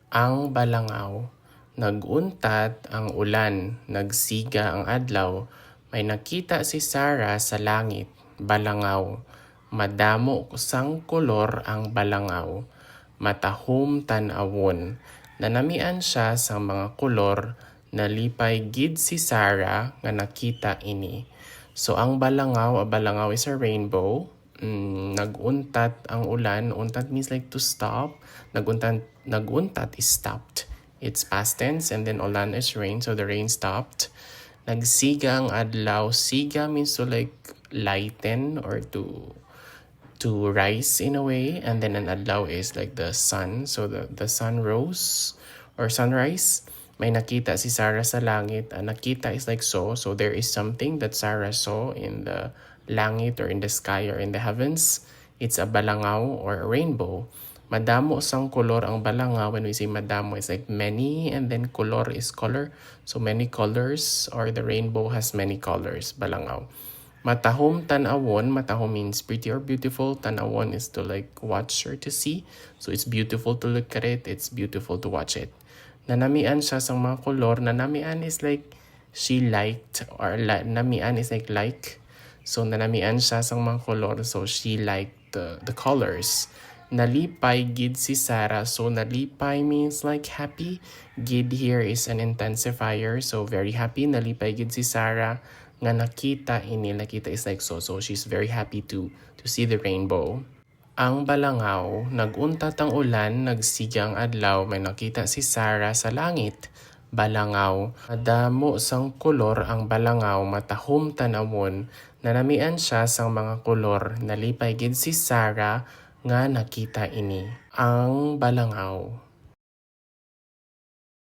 Ang balangaw. Naguntat ang ulan, nagsiga ang adlaw. May nakita si Sarah sa langit, balangaw. Madamo sang kolor ang balangaw. Matahom tan-awon. Nanamian siya sa mga kolor, nalipay gid si Sarah nga nakita ini. So ang balangaw is a rainbow. Naguntat ang ulan. Untat means like to stop. Naguntat is stopped. It's past tense, and then ulan is rain, so the rain stopped. Nagsiga ang adlaw. Siga means to like lighten or to rise in a way, and then an adlaw is like the sun, so the sun rose or sunrise. May nakita si Sarah sa langit. Nakita is like so there is something that Sarah saw in the langit or in the sky or in the heavens. It's a balangaw or a rainbow. Madamo sang kolor ang balangaw. When we say madamo, it's like many, and then color is color. So many colors, or the rainbow has many colors, balangaw. Matahom tan-awon. Matahom means pretty or beautiful. Tan-awon is to like watch or to see. So it's beautiful to look at it. It's beautiful to watch it. Nanamian siya sa mga kolor. Nanamian is like she liked, or namian is like. So nanamian siya sa mga kolor. So she liked the colors. Nalipay gid si Sarah. So nalipay means like happy. Gid here is an intensifier. So very happy. Nalipay gid si Sarah nga nakita ini. Nakita is like so she's very happy to see the rainbow. Ang balangaw. Naguntat ang ulan, nagsiga ang adlaw. May nakita si Sarah sa langit, balangaw. Madamo sang kolor ang balangaw. Matahom tan-awon. Nanamian siya sang mga kolor. Nalipay gid si Sarah nga nakita ini. Ang balangaw.